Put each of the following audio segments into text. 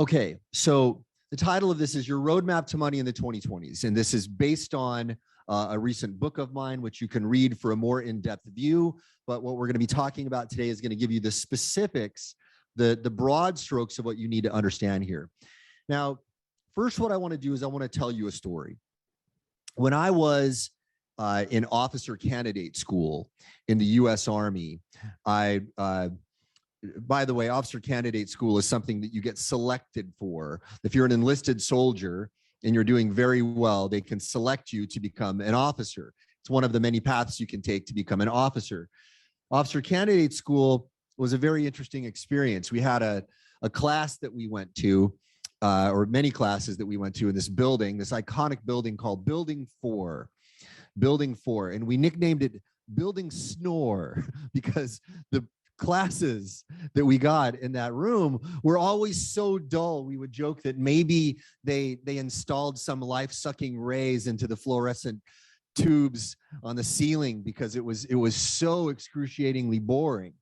Okay, so the title of this is Your Roadmap to Money in the 2020s. And this is based on a recent book of mine, which you can read for a more in-depth view. But what we're going to be talking about today is going to give you the specifics, the broad strokes of what you need to understand here. Now, first, what I want to do is I want to tell you a story. When I was in officer candidate school in the U.S. Army, by the way, officer candidate school is something that you get selected for. If you're an enlisted soldier and you're doing very well, they can select you to become an officer. It's one of the many paths you can take to become an officer. Officer candidate school was a very interesting experience. We had a class that we went to, or many classes that we went to in this building, this iconic building called Building 4. Building 4. And we nicknamed it Building Snore because the classes that we got in that room were always so dull. We would joke that maybe they installed some life-sucking rays into the fluorescent tubes on the ceiling because it was so excruciatingly boring.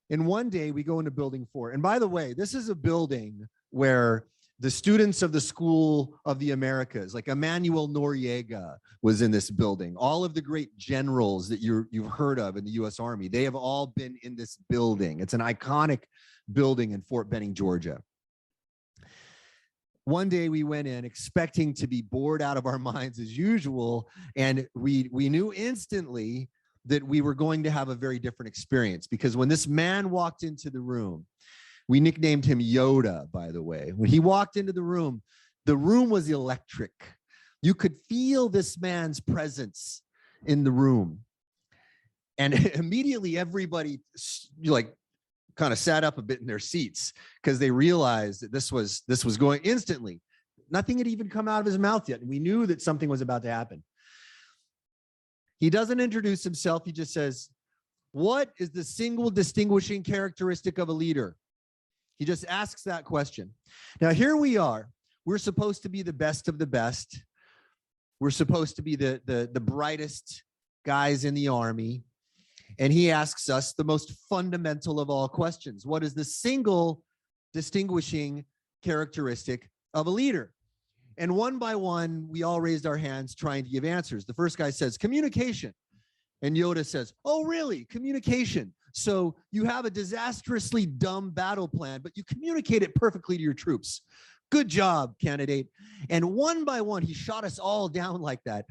And one day we go into Building 4. And by the way, this is a building where the students of the School of the Americas, like Emmanuel Noriega was in this building. All of the great generals that you've heard of in the U.S. Army, they have all been in this building. It's an iconic building in Fort Benning, Georgia. One day we went in expecting to be bored out of our minds as usual, and we knew instantly that we were going to have a very different experience, because when this man walked into the room, we nicknamed him Yoda, by the way. When he walked into the room was electric. You could feel this man's presence in the room. And immediately everybody kind of sat up a bit in their seats because they realized that this was going instantly. Nothing had even come out of his mouth yet. And we knew that something was about to happen. He doesn't introduce himself. He just says, "What is the single distinguishing characteristic of a leader?" He just asks that question. Now, here we are. We're supposed to be the best of the best. We're supposed to be the brightest guys in the Army. And he asks us the most fundamental of all questions. What is the single distinguishing characteristic of a leader? And one by one, we all raised our hands trying to give answers. The first guy says, communication. And Yoda says, oh, really? Communication. So you have a disastrously dumb battle plan, but you communicate it perfectly to your troops. Good job, candidate. And one by one, he shot us all down like that.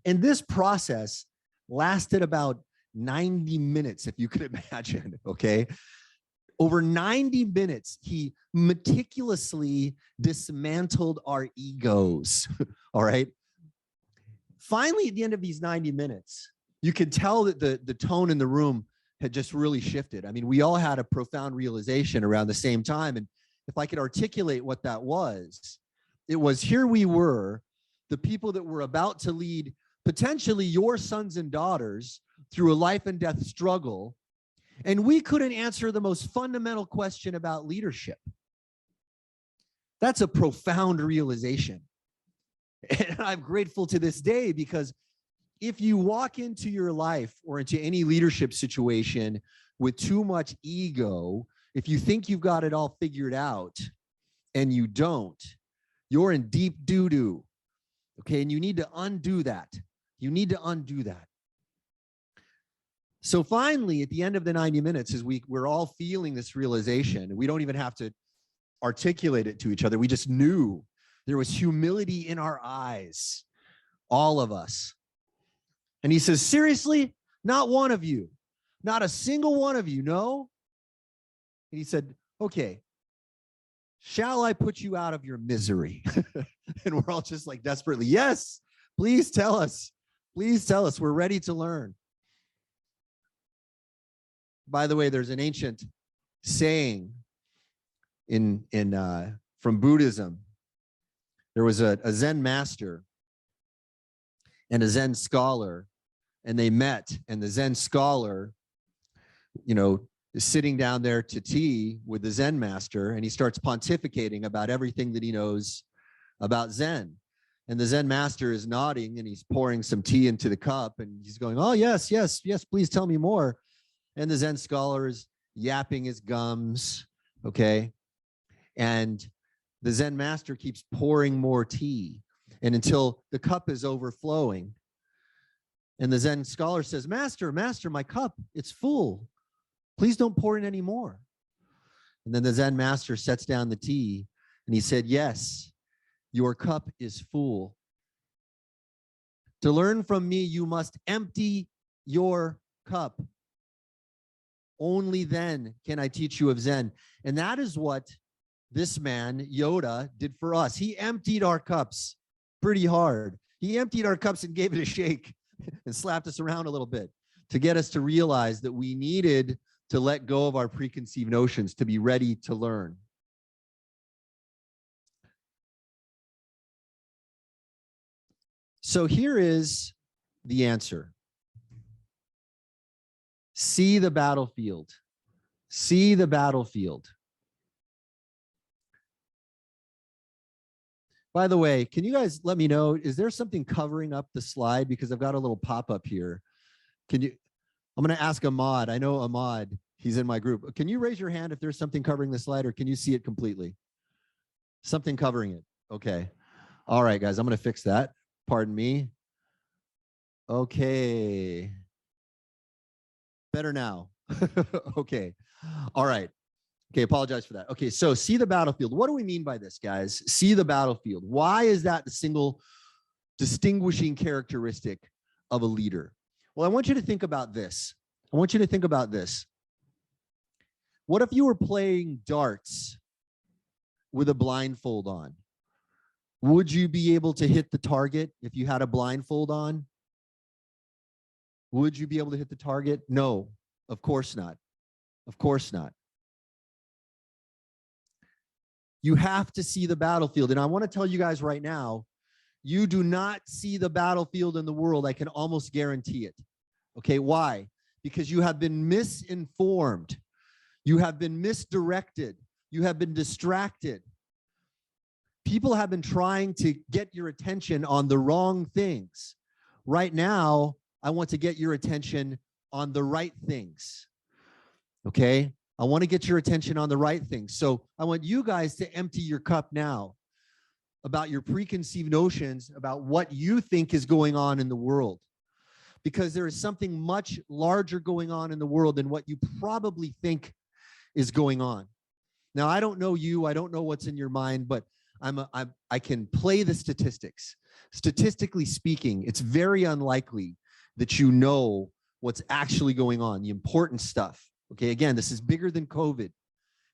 And this process lasted about 90 minutes, if you could imagine, okay? Over 90 minutes, he meticulously dismantled our egos, all right? Finally, at the end of these 90 minutes, you could tell that the tone in the room had just really shifted. I mean, we all had a profound realization around the same time. And if I could articulate what that was, it was, here we were, the people that were about to lead potentially your sons and daughters through a life and death struggle. And we couldn't answer the most fundamental question about leadership. That's a profound realization. And I'm grateful to this day, because if you walk into your life or into any leadership situation with too much ego, if you think you've got it all figured out and you don't, you're in deep doo-doo, okay? And you need to undo that. You need to undo that. So finally, at the end of the 90 minutes, as we're all feeling this realization, and we don't even have to articulate it to each other. We just knew there was humility in our eyes, all of us. And he says, seriously, not one of you, not a single one of you, no? And he said, okay, shall I put you out of your misery? And we're all just like desperately, yes, please tell us. Please tell us. We're ready to learn. By the way, there's an ancient saying from Buddhism. There was a Zen master and a Zen scholar, and they met, and the Zen scholar, is sitting down there to tea with the Zen master, and he starts pontificating about everything that he knows about Zen. And the Zen master is nodding, and he's pouring some tea into the cup, and he's going, oh, yes, yes, yes, please tell me more. And the Zen scholar is yapping his gums, okay? And the Zen master keeps pouring more tea, and until the cup is overflowing. And the Zen scholar says, master, my cup, it's full. Please don't pour in any more. And then the Zen master sets down the tea and he said, yes, your cup is full. To learn from me, you must empty your cup. Only then can I teach you of Zen. And that is what this man, Yoda, did for us. He emptied our cups pretty hard. He emptied our cups and gave it a shake and slapped us around a little bit to get us to realize that we needed to let go of our preconceived notions to be ready to learn. So here is the answer. See the battlefield. See the battlefield. By the way, can you guys let me know, is there something covering up the slide? Because I've got a little pop-up here. Can you, I'm going to ask Ahmad. I know Ahmad, he's in my group. Can you raise your hand if there's something covering the slide, or can you see it completely? Something covering it. Okay. All right, guys, I'm going to fix that. Pardon me. Okay. Better now. Okay. All right. Okay, apologize for that. Okay, so see the battlefield. What do we mean by this, guys? See the battlefield. Why is that the single distinguishing characteristic of a leader? Well, I want you to think about this. I want you to think about this. What if you were playing darts with a blindfold on? Would you be able to hit the target if you had a blindfold on? Would you be able to hit the target? No, of course not. Of course not. You have to see the battlefield. And I want to tell you guys right now, you do not see the battlefield in the world. I can almost guarantee it. Okay, why? Because you have been misinformed. You have been misdirected. You have been distracted. People have been trying to get your attention on the wrong things. Right now, I want to get your attention on the right things. Okay? I want to get your attention on the right things. So I want you guys to empty your cup now about your preconceived notions about what you think is going on in the world. Because there is something much larger going on in the world than what you probably think is going on. Now, I don't know you. I don't know what's in your mind, but I can play the statistics. Statistically speaking, it's very unlikely that you know what's actually going on, the important stuff. Okay, again, this is bigger than COVID.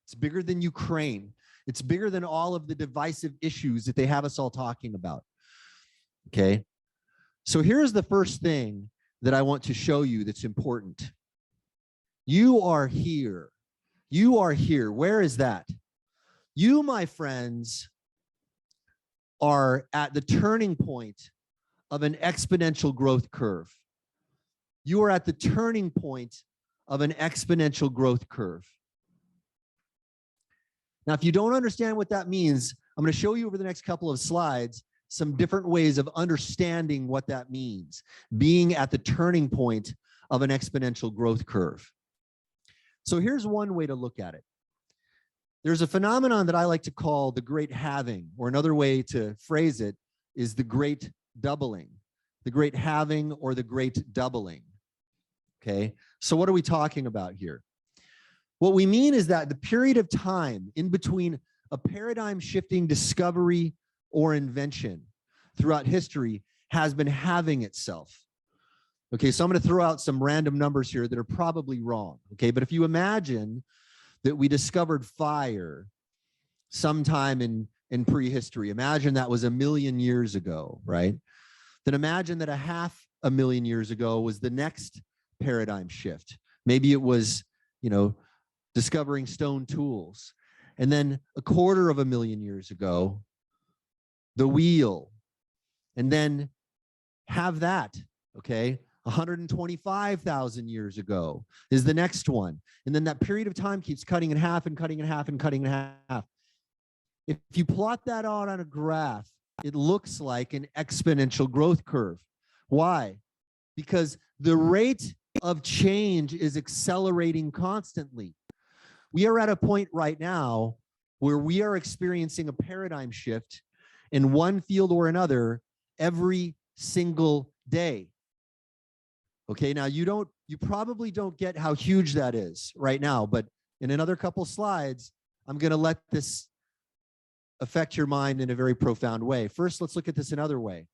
It's bigger than Ukraine. It's bigger than all of the divisive issues that they have us all talking about. Okay, so here's the first thing that I want to show you that's important. You are here. You are here. Where is that? You, my friends, are at the turning point of an exponential growth curve. You are at the turning point of an exponential growth curve. Now, if you don't understand what that means, I'm going to show you over the next couple of slides some different ways of understanding what that means, being at the turning point of an exponential growth curve. So here's one way to look at it. There's a phenomenon that I like to call the great halving, or another way to phrase it is the great doubling, the great halving or the great doubling. Okay, so what are we talking about here? What we mean is that the period of time in between a paradigm shifting discovery or invention throughout history has been halving itself. Okay, so I'm going to throw out some random numbers here that are probably wrong. Okay, but if you imagine that we discovered fire sometime in prehistory, imagine that was 1 million years ago, right? Then imagine that 500,000 years ago was the next paradigm shift. Maybe it was, discovering stone tools. And then 250,000 years ago, the wheel. And then have that, okay? 125,000 years ago is the next one. And then that period of time keeps cutting in half and cutting in half and cutting in half. If you plot that out on a graph, it looks like an exponential growth curve. Why? Because the rate of change is accelerating constantly. We are at a point right now where we are experiencing a paradigm shift in one field or another every single day. Okay, now you probably don't get how huge that is right now, but in another couple slides, I'm going to let this affect your mind in a very profound way. First, let's look at this another way.